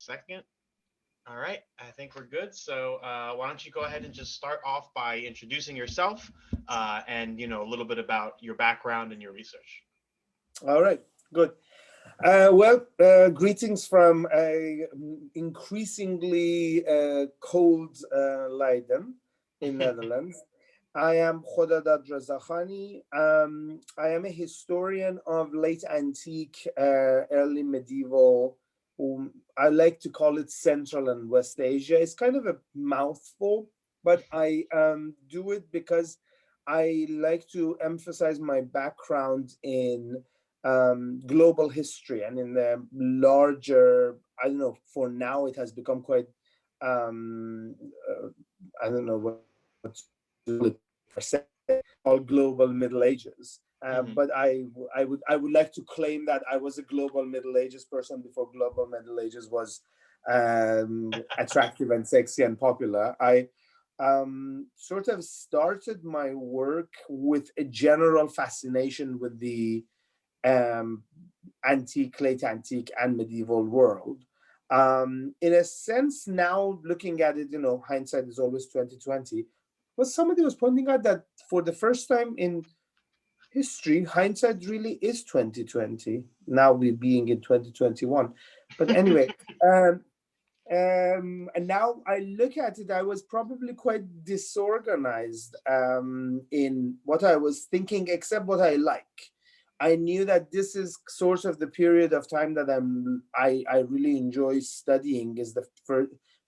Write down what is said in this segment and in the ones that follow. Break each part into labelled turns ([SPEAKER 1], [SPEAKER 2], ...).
[SPEAKER 1] Second. All right, I think we're good. So why don't you go ahead and just start off by introducing yourself and a little bit about your background and your research.
[SPEAKER 2] All right, good. Greetings from a increasingly cold Leiden in Netherlands. I am Khodadad Rezakhani. I am a historian of late antique, early medieval. I like to call it Central and West Asia. It's kind of a mouthful, but I do it because I like to emphasize my background in global history and in the larger, I don't know, for now it has become quite, um, I don't know what to say, all global Middle Ages.
[SPEAKER 1] Hmm.
[SPEAKER 2] But I would like to claim that I was a global Middle Ages person before global Middle Ages was attractive and sexy and popular. I sort of started my work with a general fascination with the um, antique, late antique, and medieval world. In a sense, now looking at it, hindsight is always 2020. But somebody was pointing out that for the first time in history, hindsight really is 2020. Now we being in 2021. But anyway, and now I look at it, I was probably quite disorganized in what I was thinking, except what I like. I knew that this is sort of the period of time that I really enjoy studying is the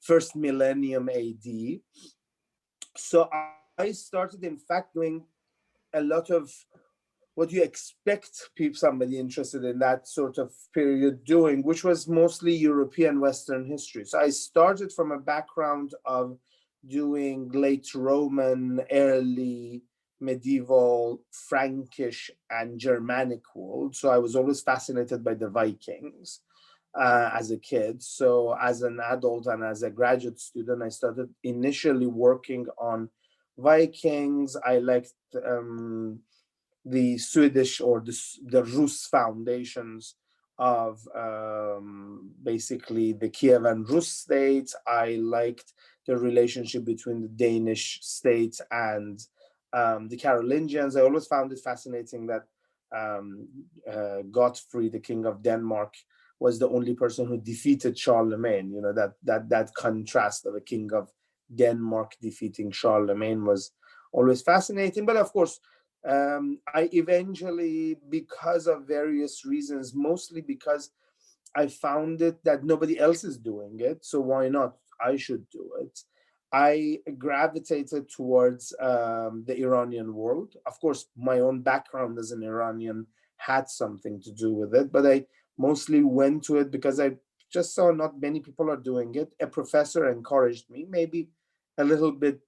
[SPEAKER 2] first millennium AD. So I started, in fact, doing a lot of what you expect people, somebody interested in that sort of period doing, which was mostly European Western history. So I started from a background of doing late Roman, early medieval, Frankish, and Germanic world. So I was always fascinated by the Vikings as a kid. So as an adult and as a graduate student, I started initially working on Vikings. I liked the Swedish or the Rus foundations of basically the Kiev and Rus states. I liked the relationship between the Danish state and the Carolingians. I always found it fascinating that Godfrey, the king of Denmark, was the only person who defeated Charlemagne. That contrast of a king of Denmark defeating Charlemagne was always fascinating. But of course, I eventually, because of various reasons, mostly because I found it that nobody else is doing it, so why not? I should do it. I gravitated towards the Iranian world. Of course, my own background as an Iranian had something to do with it, but I mostly went to it because I just saw not many people are doing it. A professor encouraged me, maybe a little bit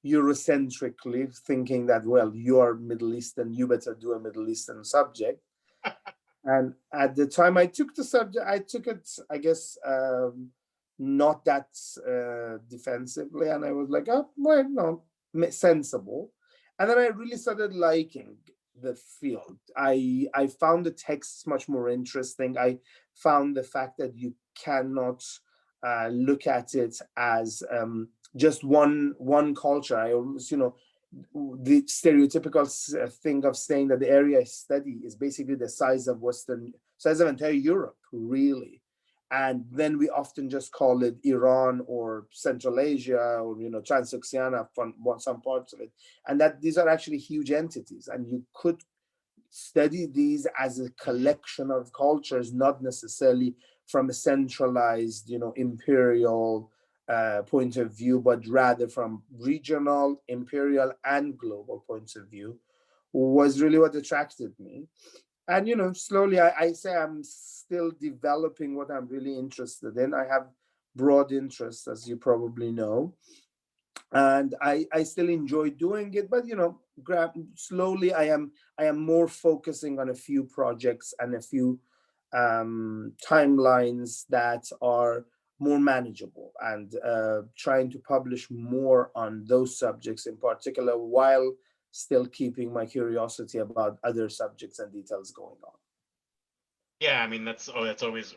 [SPEAKER 2] Eurocentrically, thinking that, well, you are Middle Eastern, you better do a Middle Eastern subject. And at the time I took the subject, I took it, I guess, not that defensively. And I was like, oh, well, no, sensible. And then I really started liking the field. I found the texts much more interesting. I found the fact that you cannot look at it as just one culture. I always, the stereotypical thing of saying that the area I study is basically the size of entire Europe, really. And then we often just call it Iran or Central Asia or Transoxiana from some parts of it, and that these are actually huge entities, and you could study these as a collection of cultures, not necessarily from a centralized, imperial point of view, but rather from regional, imperial, and global points of view, was really what attracted me. And slowly, I say I'm still developing what I'm really interested in. I have broad interests, as you probably know, and I still enjoy doing it, but slowly I am more focusing on a few projects and a few timelines that are more manageable, and trying to publish more on those subjects in particular, while still keeping my curiosity about other subjects and details going on.
[SPEAKER 1] Yeah, I mean that's always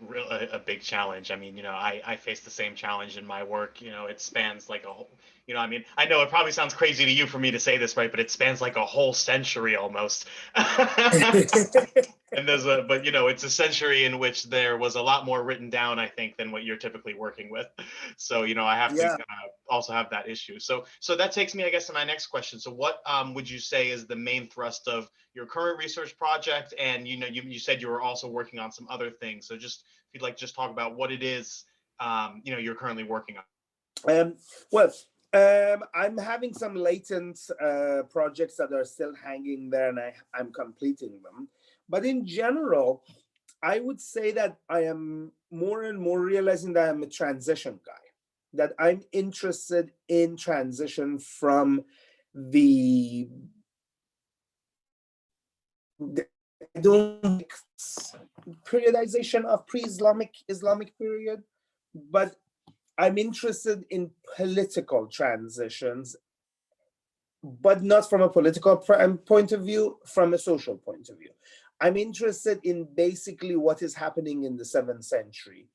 [SPEAKER 1] a big challenge. I mean, I face the same challenge in my work. It spans like a whole. I mean, I know it probably sounds crazy to you for me to say this, right? But it spans like a whole century almost. And but it's a century in which there was a lot more written down, I think, than what you're typically working with. So, I have to
[SPEAKER 2] Yeah.
[SPEAKER 1] also have that issue. So that takes me, I guess, to my next question. So, what would you say is the main thrust of your current research project? And you said you were also working on some other things. So, just if you'd like, just talk about what it is, you're currently working on.
[SPEAKER 2] Um, well, I'm having some latent projects that are still hanging there, and I'm completing them. But in general, I would say that I am more and more realizing that I'm a transition guy, that I'm interested in transition from the, I don't like periodization of Islamic period, but I'm interested in political transitions, but not from a political point of view, from a social point of view. I'm interested in basically what is happening in the 7th century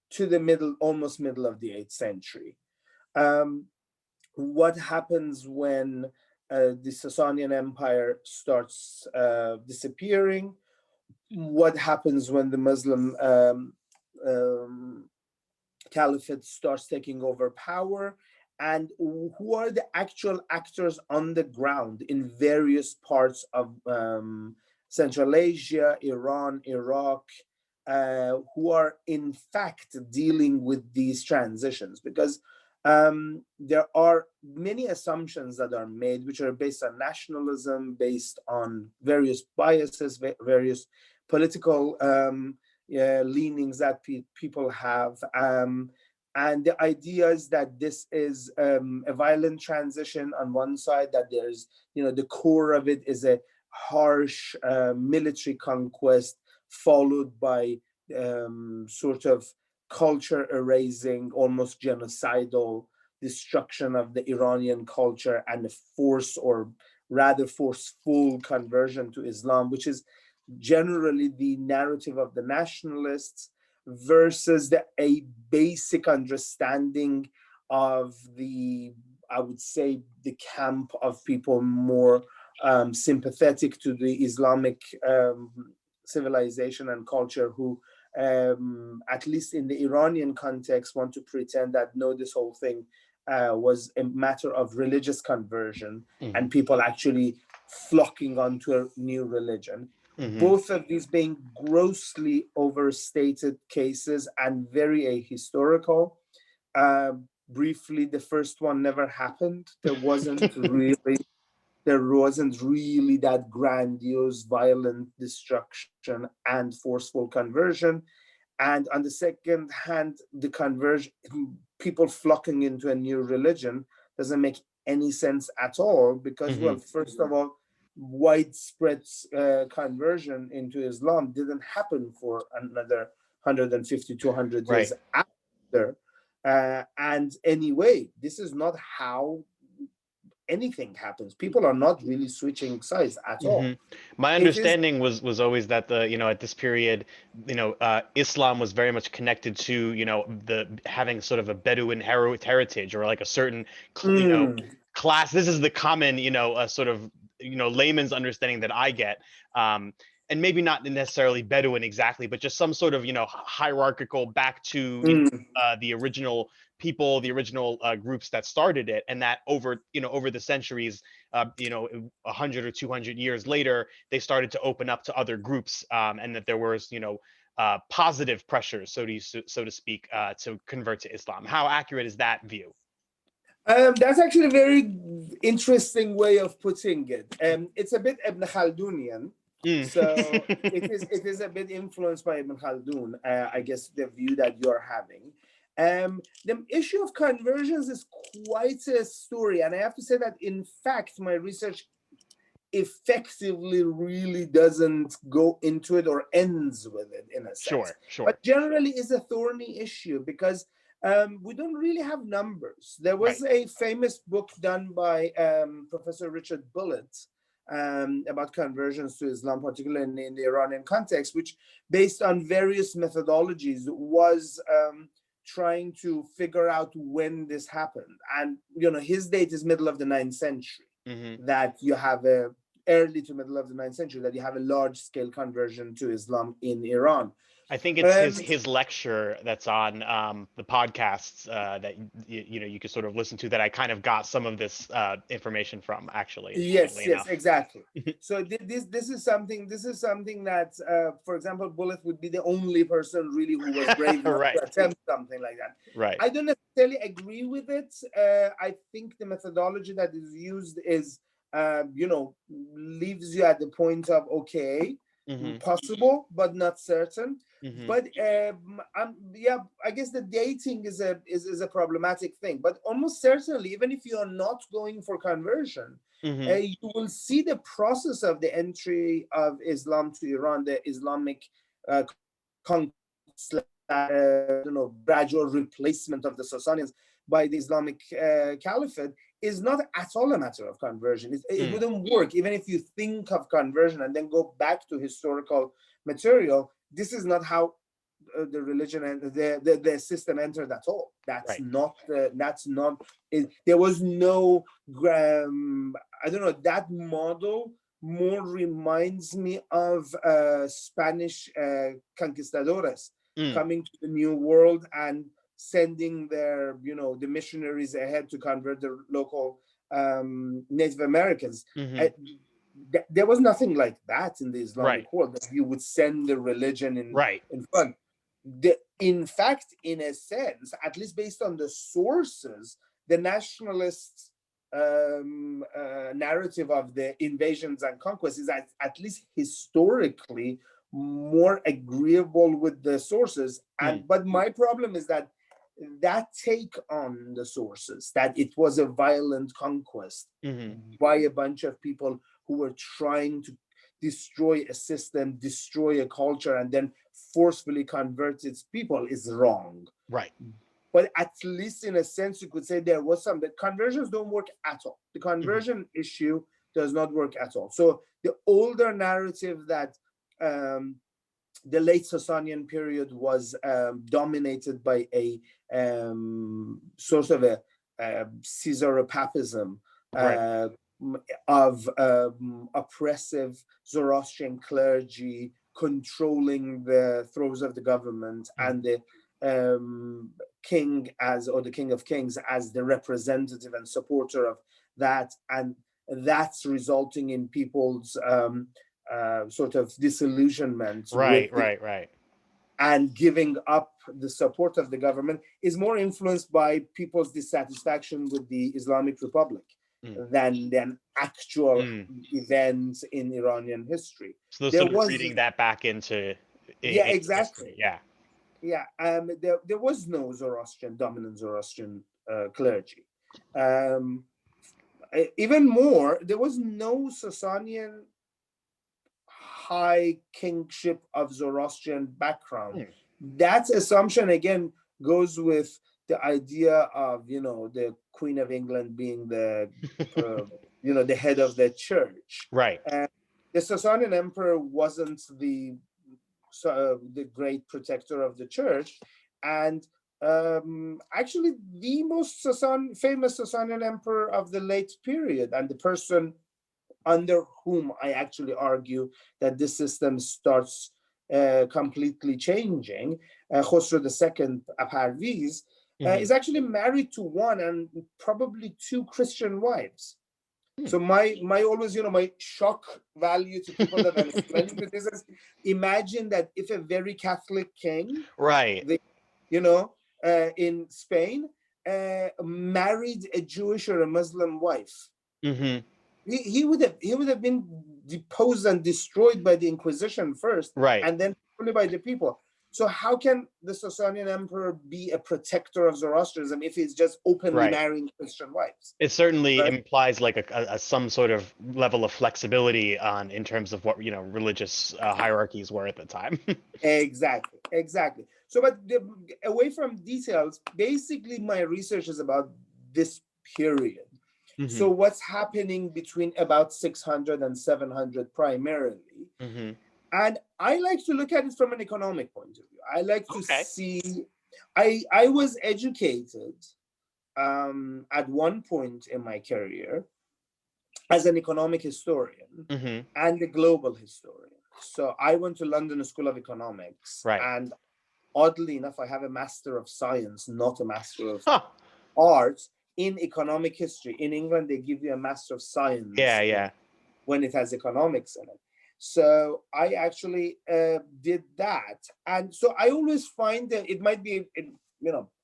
[SPEAKER 2] to the almost middle of the 8th century. Um, what happens when the Sasanian Empire starts disappearing? What happens when the Muslim um, Caliphate starts taking over power? And who are the actual actors on the ground in various parts of Central Asia, Iran, Iraq, who are in fact dealing with these transitions? Because there are many assumptions that are made, which are based on nationalism, based on various biases, various political leanings that people have. And the idea is that this is a violent transition on one side, that there's, the core of it is a harsh military conquest followed by sort of culture erasing, almost genocidal destruction of the Iranian culture and a forced, or rather forceful, conversion to Islam, which is generally the narrative of the nationalists, versus a basic understanding of I would say, the camp of people more sympathetic to the Islamic civilization and culture, who, at least in the Iranian context, want to pretend that no, this whole thing was a matter of religious conversion and people actually flocking onto a new religion. Both of these being grossly overstated cases and very ahistorical. Briefly, the first one never happened. There wasn't really that grandiose, violent destruction and forceful conversion. And on the second hand, the conversion, people flocking into a new religion, doesn't make any sense at all, because, well, first of all, widespread conversion into Islam didn't happen for another 150, 200 years after. And anyway, this is not how anything happens. People are not really switching sides at all.
[SPEAKER 1] My
[SPEAKER 2] It is
[SPEAKER 1] understanding was always that at this period, Islam was very much connected to, the having sort of a Bedouin heritage, or like a certain, class. This is the common, sort of, layman's understanding that I get. And maybe not necessarily Bedouin exactly, but just some sort of, hierarchical back to, the original people, the original groups that started it, and that over the centuries, 100 or 200 years later, they started to open up to other groups, and that there was positive pressures, so to speak, to convert to Islam. How accurate is that view?
[SPEAKER 2] That's actually a very interesting way of putting it. It's a bit Ibn Khaldunian. So it is a bit influenced by Ibn Khaldun, I guess, the view that you're having. The issue of conversions is quite a story, and I have to say that, in fact, my research effectively really doesn't go into it or ends with it, in a sense.
[SPEAKER 1] Sure.
[SPEAKER 2] But generally is a thorny issue, because we don't really have numbers. There was a famous book done by Professor Richard Bullitt about conversions to Islam, particularly in the Iranian context, which, based on various methodologies, was trying to figure out when this happened. And his date is middle of the 9th century. That you have a early to middle of the 9th century, that you have a large-scale conversion to Islam in Iran.
[SPEAKER 1] I think it's his lecture that's on the podcasts that you could sort of listen to, that I kind of got some of this information from, actually.
[SPEAKER 2] Yes,
[SPEAKER 1] enough.
[SPEAKER 2] exactly. So this is something that, for example, Bullitt would be the only person really who was brave enough to attempt something like that.
[SPEAKER 1] Right.
[SPEAKER 2] I don't necessarily agree with it. I think the methodology that is used is, leaves you at the point of, okay, possible but not certain. But I guess the dating is a problematic thing. But almost certainly, even if you are not going for conversion, you will see the process of the entry of Islam to Iran, the Islamic conquest, gradual replacement of the Sasanians by the Islamic Caliphate, is not at all a matter of conversion. It wouldn't work even if you think of conversion and then go back to historical material. This is not how the religion and the system entered at all. That's not. There was no. I don't know. That model more reminds me of Spanish conquistadores coming to the New World and sending their, the missionaries ahead to convert the local Native Americans. There was nothing like that in the Islamic world, that you would send the religion in front. In fact, in a sense, at least based on the sources, the nationalist narrative of the invasions and conquests is at least historically more agreeable with the sources. But my problem is that take on the sources, that it was a violent conquest by a bunch of people who were trying to destroy a system, destroy a culture, and then forcefully convert its people, is wrong. But at least in a sense, you could say there was some. The conversions don't work at all. The conversion issue does not work at all. So the older narrative that the late Sasanian period was dominated by a sort of a Caesaropapism of oppressive Zoroastrian clergy controlling the throes of the government, and the king the king of kings as the representative and supporter of that, and that's resulting in people's sort of disillusionment, and giving up the support of the government, is more influenced by people's dissatisfaction with the Islamic Republic than actual events in Iranian history.
[SPEAKER 1] So they're sort of reading that back into
[SPEAKER 2] exactly.
[SPEAKER 1] History.
[SPEAKER 2] There was no dominant Zoroastrian clergy. Even more, there was no Sasanian high kingship of Zoroastrian background. That assumption again goes with the idea of the Queen of England being the the head of the church. The Sasanian emperor wasn't the great protector of the church, and actually the most famous Sasanian emperor of the late period, and the person under whom I actually argue that this system starts completely changing, Khosrow II Parviz, is actually married to one and probably two Christian wives. So my always, my shock value to people that I'm explaining to this is, imagine that if a very Catholic king, in Spain, married a Jewish or a Muslim wife, he would have been deposed and destroyed by the Inquisition first, and then only by the people. So how can the Sasanian emperor be a protector of Zoroastrianism if he's just openly marrying Christian wives?
[SPEAKER 1] It certainly implies like a some sort of level of flexibility in terms of what religious hierarchies were at the time.
[SPEAKER 2] Exactly. So, but away from details, basically my research is about this period. So what's happening between about 600 and 700 primarily. And I like to look at it from an economic point of view. I like to see, I was educated at one point in my career as an economic historian and a global historian. So I went to London School of Economics, and oddly enough, I have a Master of Science, not a Master of Arts in economic history. In England, they give you a Master of Science when it has economics in it. So I actually did that. And so I always find that it might be,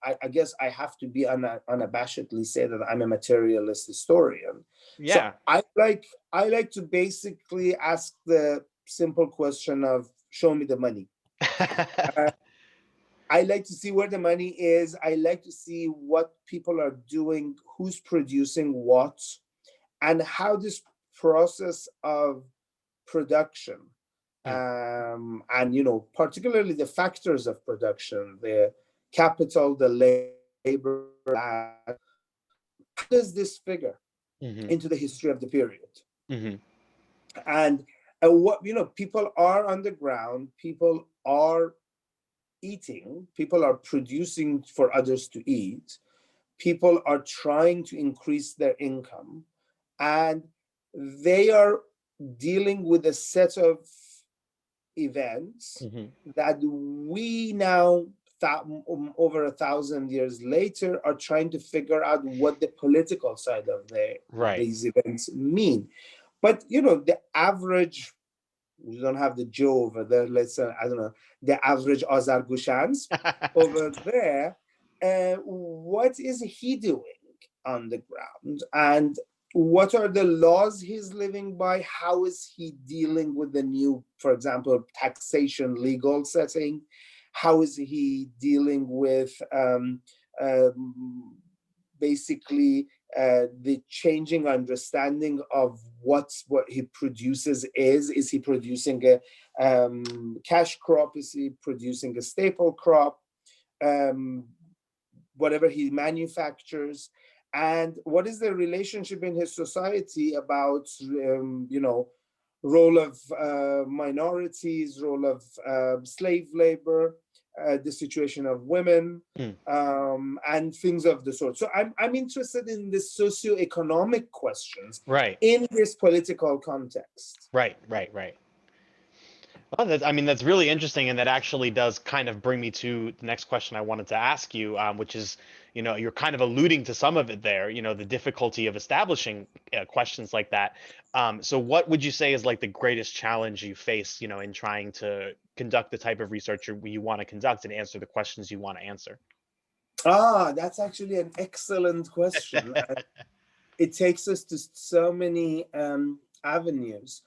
[SPEAKER 2] I guess I have to be unabashedly say that I'm a materialist historian. So I like to basically ask the simple question of show me the money. I like to see where the money is. I like to see what people are doing, who's producing what, and how this process of production and particularly the factors of production, the capital, the labor, how does this figure into the history of the period? And what people are on the ground, people are eating, people are producing for others to eat, people are trying to increase their income, and they are dealing with a set of events that we now, over 1,000 years later, are trying to figure out what the political side of these events mean. But the average, we don't have the Joe over there, let's say, I don't know, the average Azargushans over there, what is he doing on the ground? And what are the laws he's living by? How is he dealing with the new, for example, taxation legal setting? How is he dealing with basically the changing understanding of what he produces is? Is he producing a cash crop? Is he producing a staple crop? Whatever he manufactures. And what is the relationship in his society about, role of minorities, role of slave labor, the situation of women, and things of the sort. So I'm interested in the socioeconomic questions in this political context.
[SPEAKER 1] Right. Well, that's really interesting, and that actually does kind of bring me to the next question I wanted to ask you, which is, you're kind of alluding to some of it there, the difficulty of establishing questions like that. So what would you say is like the greatest challenge you face, in trying to conduct the type of research you want to conduct and answer the questions you want to answer?
[SPEAKER 2] That's actually an excellent question. It takes us to so many avenues.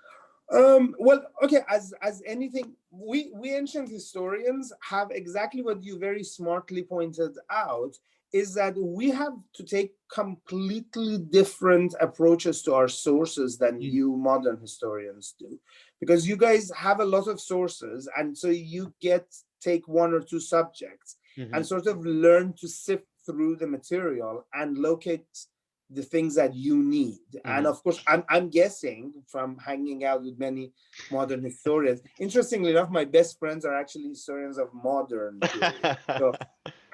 [SPEAKER 2] Well, okay, as anything, we ancient historians have exactly what you very smartly pointed out, is that we have to take completely different approaches to our sources than you modern historians do, because you guys have a lot of sources, and so you take one or two subjects and sort of learn to sift through the material and locate the things that you need. And of course, I'm guessing from hanging out with many modern historians, interestingly enough, my best friends are actually historians of modern period. So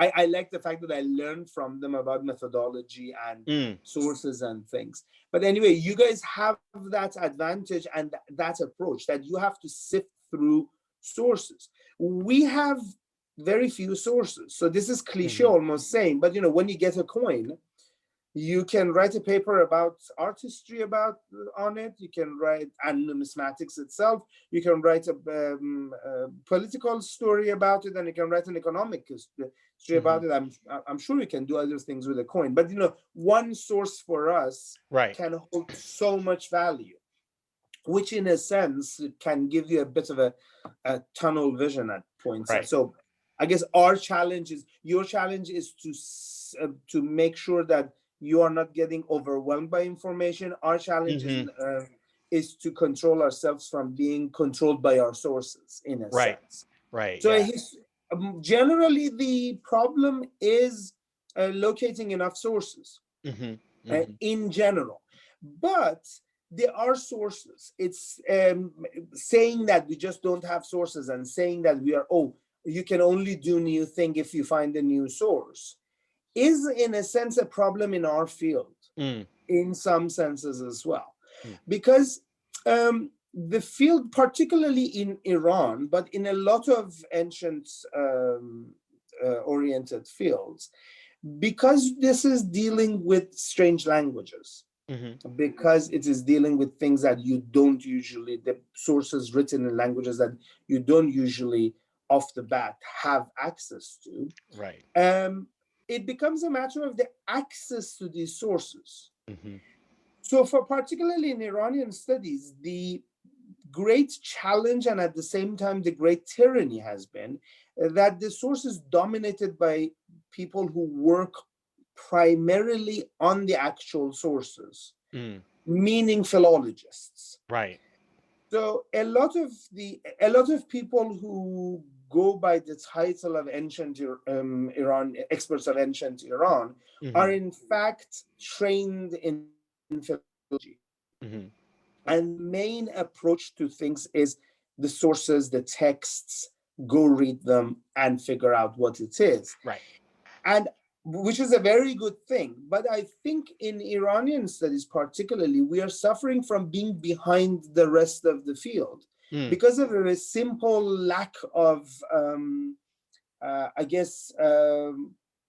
[SPEAKER 2] I like the fact that I learned from them about methodology and sources and things. But anyway, you guys have that advantage and that approach, that you have to sift through sources. We have very few sources. So this is cliche almost saying, but when you get a coin, you can write a paper about art history on it. You can write, and numismatics itself. You can write a political story about it, and you can write an economic history about it. I'm sure you can do other things with a coin, but one source for us can hold so much value, which in a sense can give you a bit of a tunnel vision at points. So I guess your challenge is to make sure that you are not getting overwhelmed by information. Our challenge is to control ourselves from being controlled by our sources, in a sense. So generally, the problem is locating enough sources. in general. But there are sources. It's saying that we just don't have sources and saying that we are, oh, you can only do new thing if you find a new source, is in a sense a problem in our field, in some senses as well. Because the field, particularly in Iran, but in a lot of ancient oriented fields, because this is dealing with strange languages, because it is dealing with things that you don't usually, the sources written in languages that you don't usually off the bat have access to,
[SPEAKER 1] right,
[SPEAKER 2] it becomes a matter of the access to these sources. So for particularly in Iranian studies, the great challenge and at the same time the great tyranny has been that the source is dominated by people who work primarily on the actual sources, meaning philologists.
[SPEAKER 1] right.
[SPEAKER 2] So a lot of people who go by the title of ancient Iran, experts of ancient Iran, are in fact trained in philology. And the main approach to things is the sources, the texts, go read them and figure out what it is.
[SPEAKER 1] Right.
[SPEAKER 2] And which is a very good thing. But I think in Iranian studies particularly, we are suffering from being behind the rest of the field because of a simple lack of, I guess,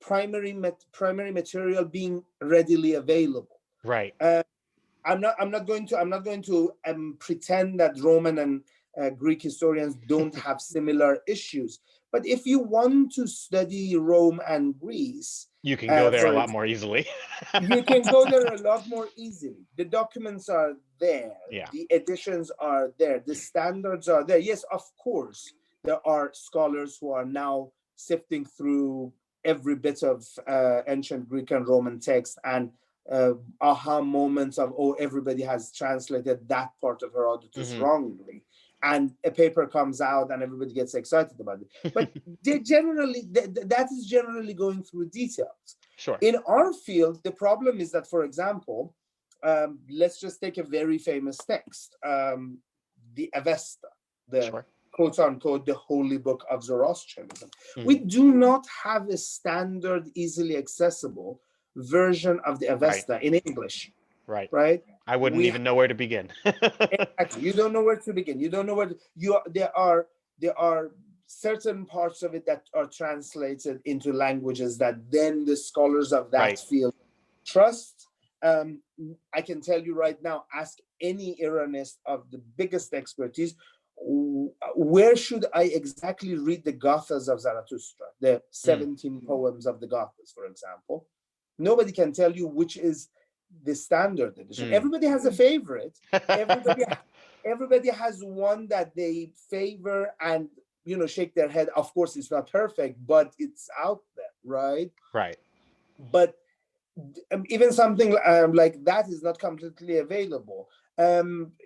[SPEAKER 2] primary material being readily available.
[SPEAKER 1] Right.
[SPEAKER 2] I'm not going to pretend that Roman and Greek historians don't have similar issues. But if you want to study Rome and Greece,
[SPEAKER 1] you can go there a lot more easily.
[SPEAKER 2] You can go there a lot more easily. The documents are there.
[SPEAKER 1] Yeah.
[SPEAKER 2] The editions are there. The standards are there. Yes, of course, there are scholars who are now sifting through every bit of ancient Greek and Roman text and aha moments of, oh, everybody has translated that part of Herodotus wrongly. And a paper comes out and everybody gets excited about it. But that is generally going through details.
[SPEAKER 1] Sure.
[SPEAKER 2] In our field, the problem is that, for example, let's just take a very famous text, the Avesta, the quote unquote, the holy book of Zoroastrianism. We do not have a standard, easily accessible version of the Avesta in English. Right.
[SPEAKER 1] I wouldn't even know where to begin.
[SPEAKER 2] Exactly. You don't know where to begin. You don't know where there are certain parts of it that are translated into languages that then the scholars of that field trust. I can tell you right now, ask any Iranist of the biggest expertise, where should I exactly read the Gathas of Zarathustra, the 17 poems of the Gathas, for example? Nobody can tell you which is the standard edition. Everybody has a favorite. Everybody has one that they favor and, shake their head. Of course, it's not perfect, but it's out there, right?
[SPEAKER 1] Right.
[SPEAKER 2] But even something like that is not completely available.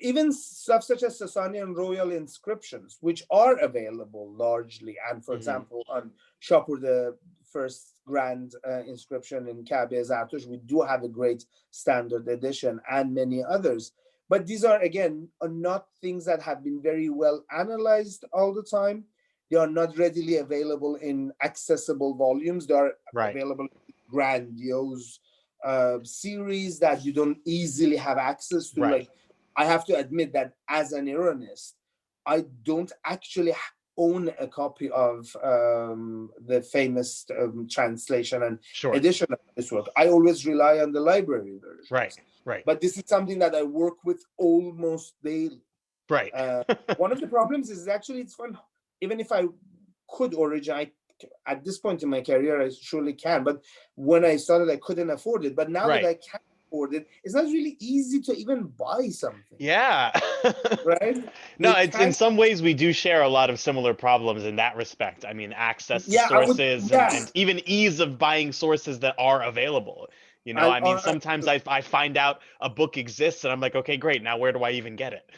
[SPEAKER 2] Even stuff such as Sasanian royal inscriptions, which are available largely, and for example, on Shapur, the first grand inscription in Kabe Zartush, we do have a great standard edition and many others. But these are, again, not things that have been very well analyzed all the time. They are not readily available in accessible volumes. They are available in grandiose series that you don't easily have access to. Like, I have to admit that as an Iranist, I don't actually own a copy of the famous translation and edition of this work. I always rely on the library version.
[SPEAKER 1] Right.
[SPEAKER 2] But this is something that I work with almost daily.
[SPEAKER 1] Right.
[SPEAKER 2] One of the problems is actually it's fun. Even if I could originate at this point in my career, I surely can. But when I started, I couldn't afford it. But now that I can afford it, it's not really easy to even buy something.
[SPEAKER 1] Yeah.
[SPEAKER 2] Right?
[SPEAKER 1] No, it's in some ways we do share a lot of similar problems in that respect. I mean, access to sources and even ease of buying sources that are available. I mean, sometimes I find out a book exists and I'm like, okay, great. Now where do I even get it?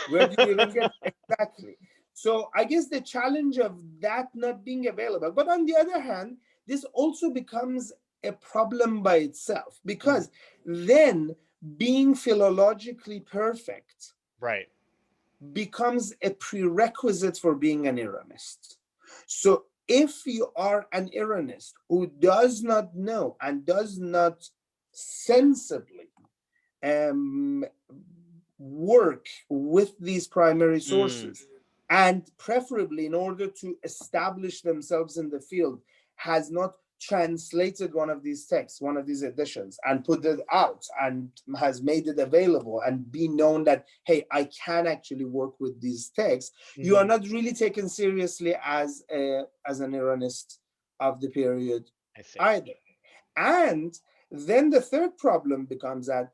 [SPEAKER 2] Where do you even get it? Exactly. So I guess the challenge of that not being available. But on the other hand, this also becomes a problem by itself, because then being philologically perfect
[SPEAKER 1] Right.
[SPEAKER 2] becomes a prerequisite for being an Iranist. So if you are an Iranist who does not know and does not sensibly work with these primary sources, and preferably in order to establish themselves in the field, has not translated one of these texts, one of these editions, and put it out and has made it available and be known that, hey, I can actually work with these texts, you are not really taken seriously as an Iranist of the period either. And then the third problem becomes that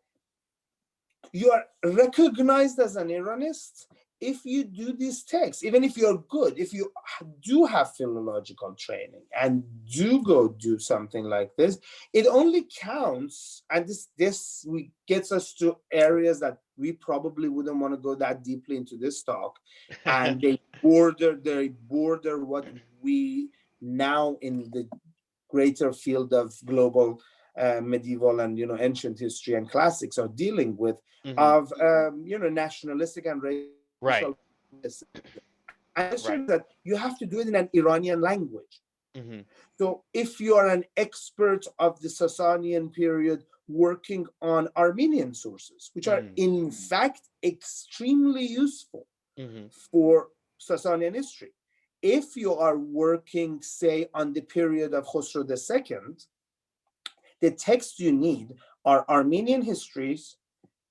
[SPEAKER 2] you are recognized as an Iranist if you do these texts, even if you're good, if you do have philological training and do go do something like this, it only counts. And this gets us to areas that we probably wouldn't want to go that deeply into this talk. And they border what we now in the greater field of global medieval and ancient history and classics are dealing with, of nationalistic and racial and that you have to do it in an Iranian language. So if you are an expert of the Sasanian period working on Armenian sources, which are in fact extremely useful for Sasanian history, if you are working, say, on the period of Khosrow II, the texts you need are Armenian histories,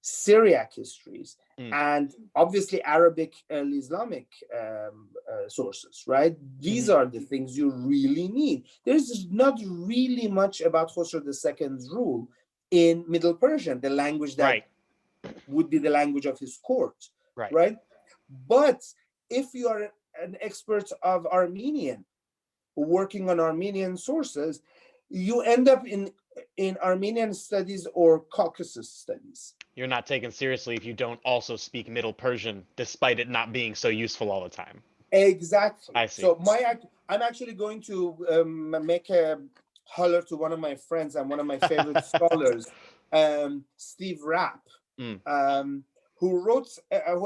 [SPEAKER 2] Syriac histories, and obviously Arabic and Islamic sources, right? These are the things you really need. There's not really much about Khosrow II's rule in Middle Persian, the language that would be the language of his court, right? But if you are an expert of Armenian, working on Armenian sources, you end up in Armenian studies or Caucasus studies.
[SPEAKER 1] You're not taken seriously if you don't also speak Middle Persian, despite it not being so useful all the time.
[SPEAKER 2] Exactly.
[SPEAKER 1] I see.
[SPEAKER 2] So I'm actually going to make a holler to one of my friends and one of my favorite scholars, Steve Rapp, who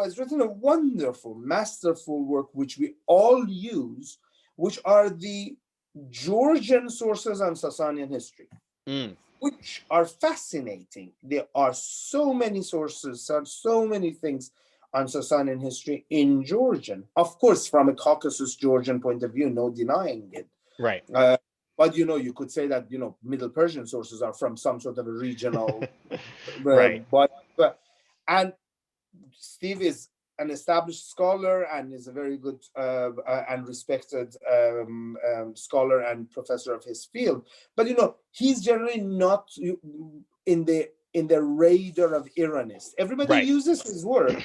[SPEAKER 2] has written a wonderful, masterful work which we all use, which are the Georgian sources on Sasanian history, which are fascinating. There are so many sources, so many things on Sasanian history in Georgian. Of course, from a Caucasus Georgian point of view, no denying it.
[SPEAKER 1] Right.
[SPEAKER 2] But you could say that Middle Persian sources are from some sort of a regional, and Steve is an established scholar and is a very good and respected scholar and professor of his field. But he's generally not in the radar of Iranists. Everybody uses his work,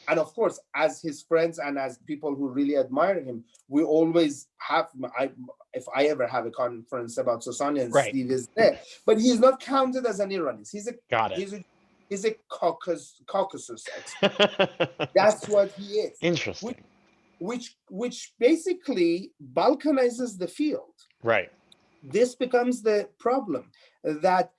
[SPEAKER 2] and of course, as his friends and as people who really admire him, we always have. If I ever have a conference about Sasanian, Steve is there, but he's not counted as an Iranist. He's a Caucasus expert. That's what he is.
[SPEAKER 1] Interesting.
[SPEAKER 2] Which basically balkanizes the field.
[SPEAKER 1] Right.
[SPEAKER 2] This becomes the problem, that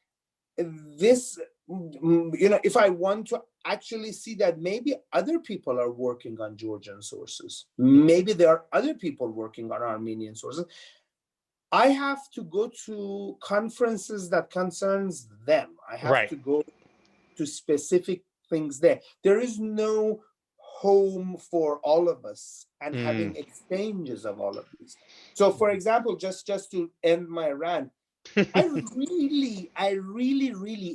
[SPEAKER 2] this, if I want to actually see that maybe other people are working on Georgian sources, maybe there are other people working on Armenian sources, I have to go to conferences that concerns them. I have to go to specific things there. There is no home for all of us and having exchanges of all of these. So, for example, just to end my rant, I really,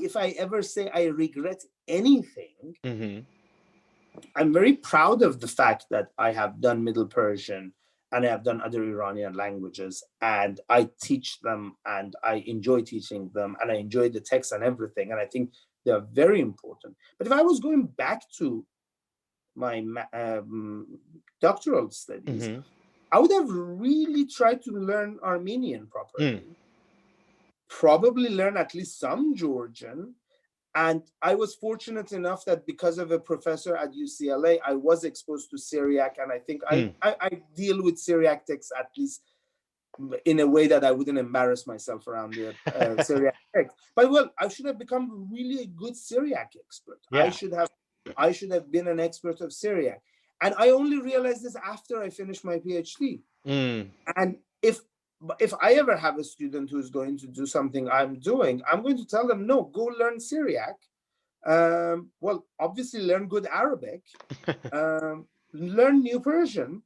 [SPEAKER 2] if I ever say I regret anything, I'm very proud of the fact that I have done Middle Persian and I have done other Iranian languages, and I teach them and I enjoy teaching them and I enjoy the text and everything. And I think they're very important. But if I was going back to my doctoral studies, I would have really tried to learn Armenian properly, probably learn at least some Georgian. And I was fortunate enough that because of a professor at UCLA, I was exposed to Syriac. And I think I deal with Syriac texts at least in a way that I wouldn't embarrass myself around the Syriac text. But well, I should have become really a good Syriac expert.
[SPEAKER 1] Yeah.
[SPEAKER 2] I should have been an expert of Syriac. And I only realized this after I finished my PhD. And if I ever have a student who's going to do something I'm doing, I'm going to tell them, no, go learn Syriac. Well, obviously learn good Arabic, learn New Persian,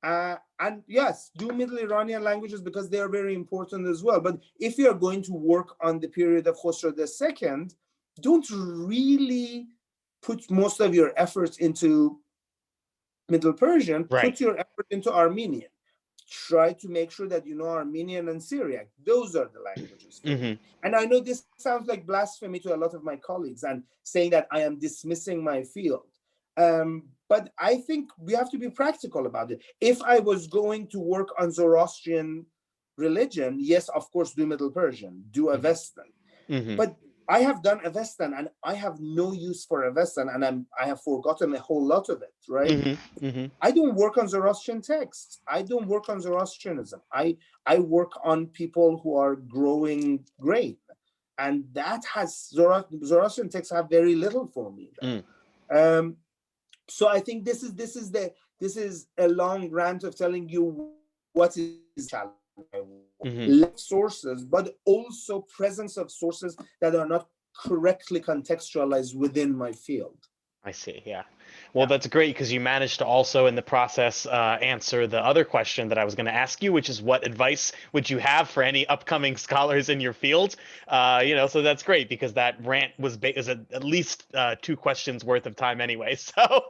[SPEAKER 2] and yes, do Middle Iranian languages because they are very important as well. But if you're going to work on the period of Khosrow II, don't really put most of your efforts into Middle Persian, put your effort into Armenian. Try to make sure that you know Armenian and Syriac. Those are the languages. And I know this sounds like blasphemy to a lot of my colleagues and saying that I am dismissing my field. But I think we have to be practical about it. If I was going to work on Zoroastrian religion, yes, of course, do Middle Persian, do Avestan. But I have done Avestan and I have no use for Avestan, and I have forgotten a whole lot of it, right? I don't work on Zoroastrian texts. I don't work on Zoroastrianism. I work on people who are growing grain. And that has, Zoroastrian texts have very little for me. So I think this is a long rant of telling you what is challenge. Sources, but also presence of sources that are not correctly contextualized within my field.
[SPEAKER 1] I see. Yeah. Well, that's great because you managed to also in the process answer the other question that I was going to ask you, which is what advice would you have for any upcoming scholars in your field? So that's great because that rant is at least 2 questions worth of time anyway. So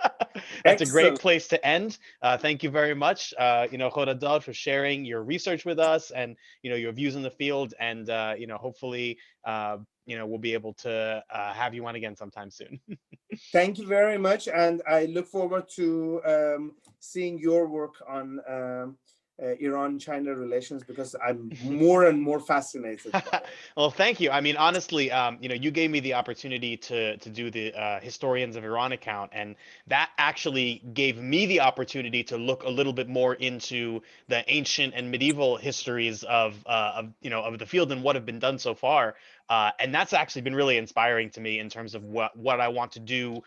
[SPEAKER 1] that's a great place to end. Thank you very much, Khodadad, for sharing your research with us and, your views in the field. And, hopefully, we'll be able to have you on again sometime soon.
[SPEAKER 2] Thank you very much. And I look forward to seeing your work on Iran-China relations because I'm more and more fascinated by it.
[SPEAKER 1] Well, thank you. I mean, honestly, you gave me the opportunity to do the Historians of Iran account, and that actually gave me the opportunity to look a little bit more into the ancient and medieval histories of the field and what have been done so far. And that's actually been really inspiring to me in terms of what I want to do.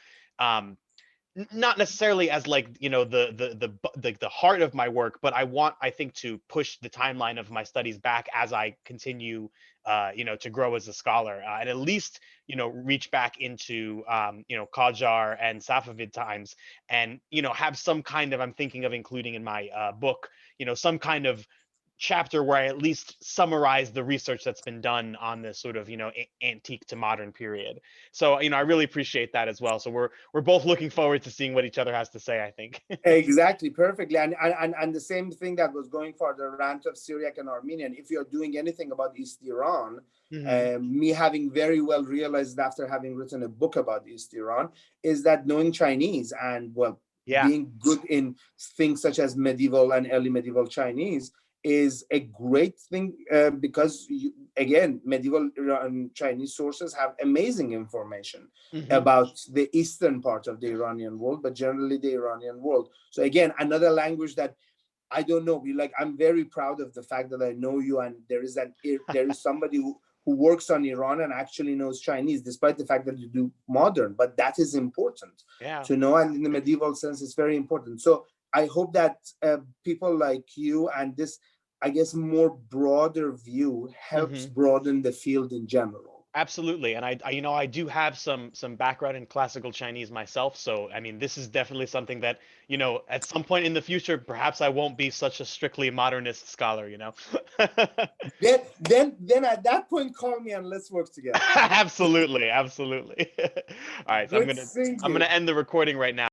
[SPEAKER 1] Not necessarily as the heart of my work, but I think to push the timeline of my studies back as I continue to grow as a scholar, and at least reach back into Qajar and Safavid times, and have some kind of, I'm thinking of including in my book some kind of chapter where I at least summarize the research that's been done on this sort of antique to modern period. So I really appreciate that as well. So we're both looking forward to seeing what each other has to say, I think.
[SPEAKER 2] Exactly, perfectly. And the same thing that was going for the rant of Syriac and Armenian. If you're doing anything about East Iran, me having very well realized after having written a book about East Iran is that knowing Chinese and being good in things such as medieval and early medieval Chinese is a great thing because, again, medieval Chinese sources have amazing information about the eastern part of the Iranian world, but generally the Iranian world. So again, another language that I don't know. I'm very proud of the fact that I know you, and there is somebody who works on Iran and actually knows Chinese, despite the fact that you do modern. But that is important to know, and in the medieval sense, it's very important. So I hope that people like you and this, I guess, more broader view helps broaden the field in general.
[SPEAKER 1] Absolutely. And I do have some background in classical Chinese myself. So, I mean, this is definitely something that, at some point in the future, perhaps I won't be such a strictly modernist scholar,
[SPEAKER 2] Then at that point, call me and let's work together.
[SPEAKER 1] Absolutely. Absolutely. All right. So I'm going to end the recording right now.